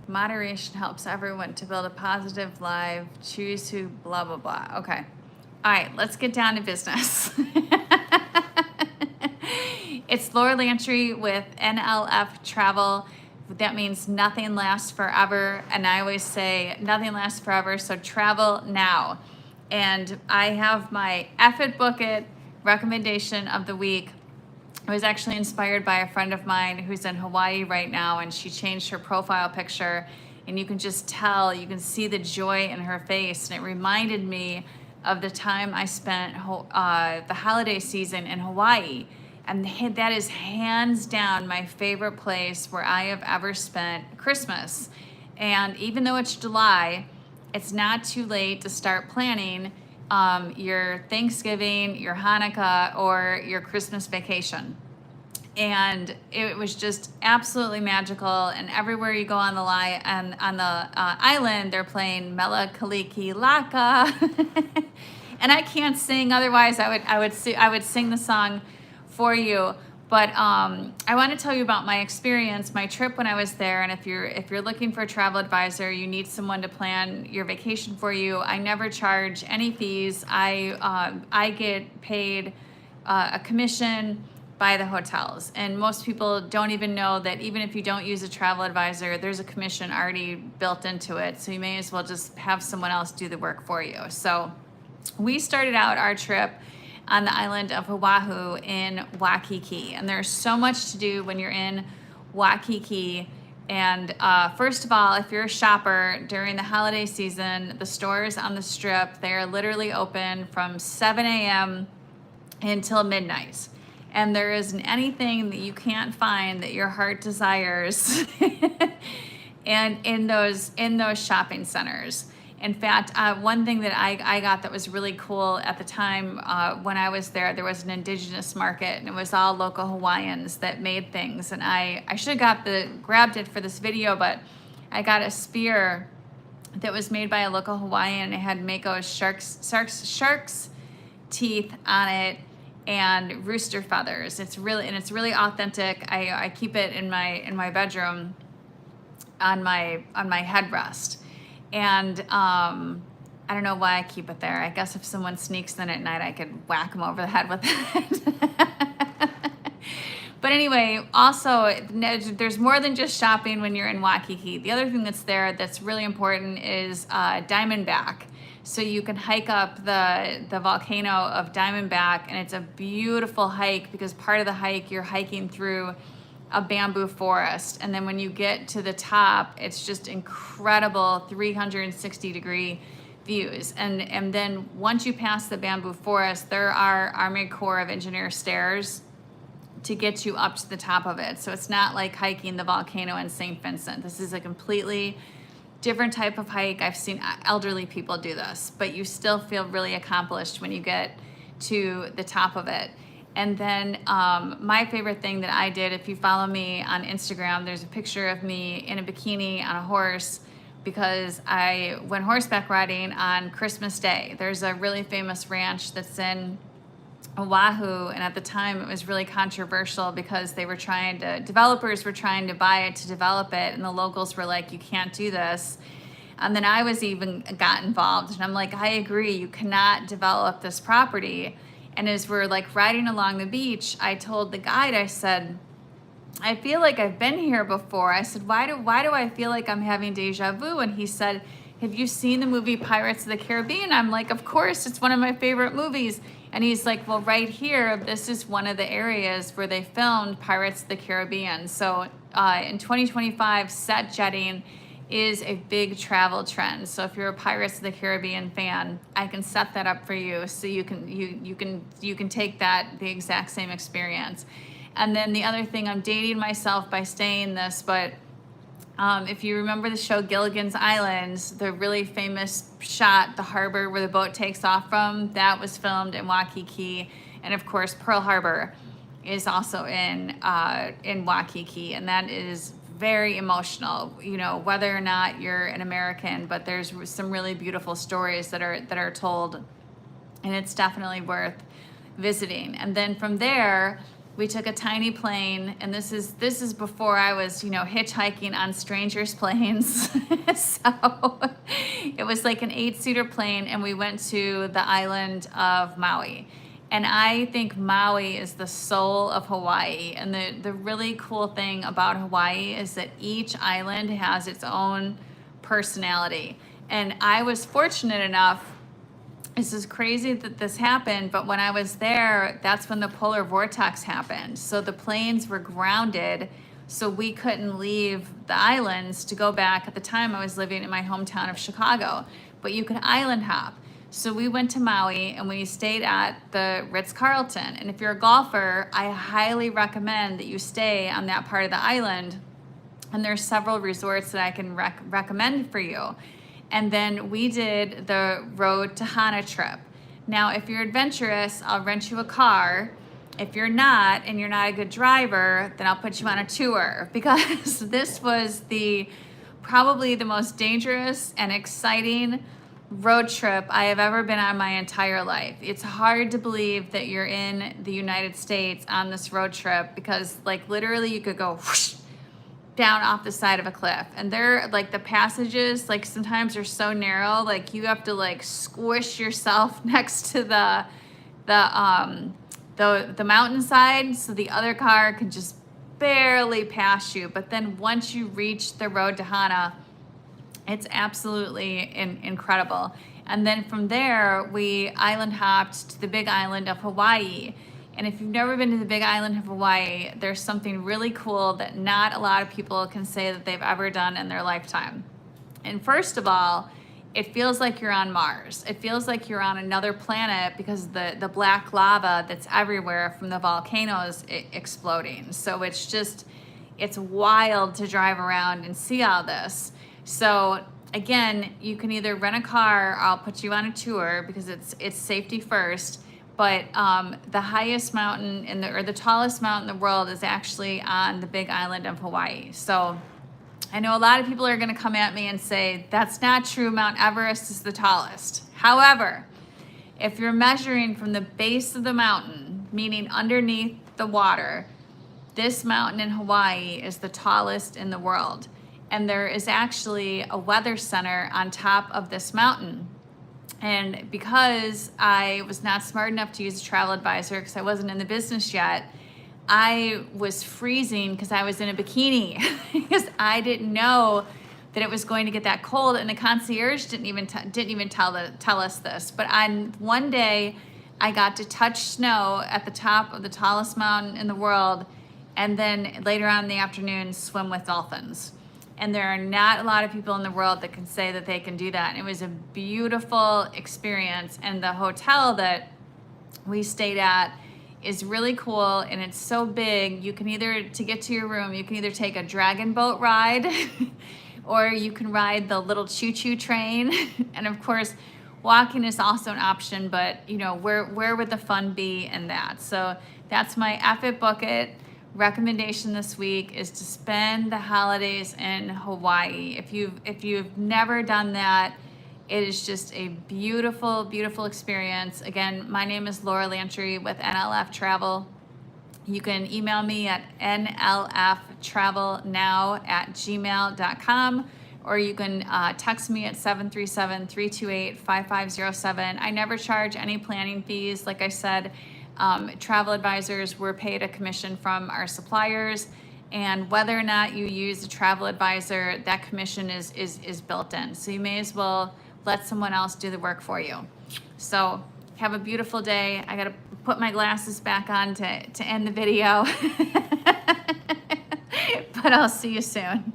Moderation helps everyone to build a positive life. Choose who, blah, blah, blah. Okay. All right, let's get down to business. It's Laura Lantry with NLF Travel. That means nothing lasts forever. And I always say nothing lasts forever, so travel now. And I have my F It Book It recommendation of the week. I was actually inspired by a friend of mine who's in Hawaii right now, and she changed her profile picture, and you can just tell, you can see the joy in her face. And it reminded me of the time I spent the holiday season in Hawaii. And that is hands down my favorite place where I have ever spent Christmas. And even though it's July, it's not too late to start planning your Thanksgiving, your Hanukkah, or your Christmas vacation. And it was just absolutely magical. And everywhere you go on the island, they're playing Mela Kaliki Laka. And I can't sing, otherwise I would sing the song for you. But I want to tell you about my experience, my trip when I was there. And if you're looking for a travel advisor, you need someone to plan your vacation for you. I never charge any fees. I get paid a commission by the hotels, and most people don't even know that even if you don't use a travel advisor, there's a commission already built into it. So you may as well just have someone else do the work for you. So we started out our trip on the island of Oahu in Waikiki. And there's so much to do when you're in Waikiki. And first of all, if you're a shopper during the holiday season, the stores on the strip, they are literally open from 7 a.m. until midnight. And there isn't anything that you can't find that your heart desires and in those shopping centers. In fact, one thing that I got that was really cool at the time when I was there was an indigenous market, and it was all local Hawaiians that made things. And I should have grabbed it for this video, but I got a spear that was made by a local Hawaiian. It had Mako's shark's teeth on it and rooster feathers. It's really authentic. I keep it in my bedroom on my headrest. And I don't know why I keep it there. I guess if someone sneaks in at night, I could whack them over the head with it. But anyway, also, there's more than just shopping when you're in Waikiki. The other thing that's there that's really important is Diamondback. So you can hike up the volcano of Diamondback, and it's a beautiful hike because part of the hike, you're hiking through a bamboo forest. And then when you get to the top, it's just incredible 360-degree views. And then once you pass the bamboo forest, there are Army Corps of Engineers stairs to get you up to the top of it. So it's not like hiking the volcano in St. Vincent. This is a completely different type of hike. I've seen elderly people do this, but you still feel really accomplished when you get to the top of it. And then my favorite thing that I did, if you follow me on Instagram, there's a picture of me in a bikini on a horse because I went horseback riding on Christmas Day. There's a really famous ranch that's in Oahu, and at the time it was really controversial because developers were trying to buy it to develop it, and the locals were like, you can't do this. And then I got involved, and I'm like, I agree, you cannot develop this property. And as we're like riding along the beach, I told the guide, I said, I feel like I've been here before. I said, why do I feel like I'm having deja vu? And he said, have you seen the movie Pirates of the Caribbean? I'm like, of course, it's one of my favorite movies. And he's like, well, right here, this is one of the areas where they filmed Pirates of the Caribbean. So in 2025, set jetting is a big travel trend. So if you're a Pirates of the Caribbean fan, I can set that up for you so you can take the exact same experience. And then the other thing, I'm dating myself by saying this, but if you remember the show Gilligan's Island, the really famous shot, the harbor where the boat takes off from, that was filmed in Waikiki. And of course, Pearl Harbor is also in Waikiki, and that is very emotional, whether or not you're an American, but there's some really beautiful stories that are told, and it's definitely worth visiting. And then from there, We took a tiny plane, and this is before I was, hitchhiking on strangers' planes. So it was like an 8-seater plane, and we went to the island of Maui. And I think Maui is the soul of Hawaii. And the really cool thing about Hawaii is that each island has its own personality. And I was fortunate enough, this is crazy that this happened, but when I was there, that's when the polar vortex happened. So the planes were grounded, so we couldn't leave the islands to go back. At the time, I was living in my hometown of Chicago, but you could island hop. So we went to Maui and we stayed at the Ritz-Carlton. And if you're a golfer, I highly recommend that you stay on that part of the island. And there's several resorts that I can recommend for you. And then we did the Road to Hana trip. Now, if you're adventurous, I'll rent you a car. If you're not, and you're not a good driver, then I'll put you on a tour, because this was probably the most dangerous and exciting road trip I have ever been on my entire life. It's hard to believe that you're in the United States on this road trip, because like literally you could go whoosh, down off the side of a cliff, and they're like, the passages like sometimes are so narrow, like you have to like squish yourself next to the mountainside so the other car can just barely pass you. But then once you reach the Road to Hana, it's absolutely incredible. And then from there we island hopped to the big island of Hawaii. And if you've never been to the big island of Hawaii, there's something really cool that not a lot of people can say that they've ever done in their lifetime. And first of all, it feels like you're on Mars. It feels like you're on another planet, because the black lava that's everywhere from the volcanoes exploding. So it's wild to drive around and see all this. So again, you can either rent a car, or I'll put you on a tour, because it's safety first. But the highest mountain or the tallest mountain in the world is actually on the big island of Hawaii. So I know a lot of people are going to come at me and say, that's not true, Mount Everest is the tallest. However, if you're measuring from the base of the mountain, meaning underneath the water, this mountain in Hawaii is the tallest in the world. And there is actually a weather center on top of this mountain. And because I was not smart enough to use a travel advisor, because I wasn't in the business yet, I was freezing because I was in a bikini, because I didn't know that it was going to get that cold, and the concierge didn't even tell us this. But on one day, I got to touch snow at the top of the tallest mountain in the world, and then later on in the afternoon, swim with dolphins. And there are not a lot of people in the world that can say that they can do that. And it was a beautiful experience. And the hotel that we stayed at is really cool, and it's so big. You can to get to your room, you can either take a dragon boat ride or you can ride the little choo-choo train. And of course, walking is also an option, but where would the fun be in that? So that's my F It Book It recommendation this week, is to spend the holidays in Hawaii. If you've never done that, it is just a beautiful, beautiful experience. Again, my name is Laura Lantry with NLF Travel. You can email me at nlftravelnow@gmail.com, or you can text me at 737-328-5507. I never charge any planning fees. Like I said, travel advisors, we're paid a commission from our suppliers, and whether or not you use a travel advisor, that commission is built in. So you may as well let someone else do the work for you. So have a beautiful day. I gotta put my glasses back on to end the video, but I'll see you soon.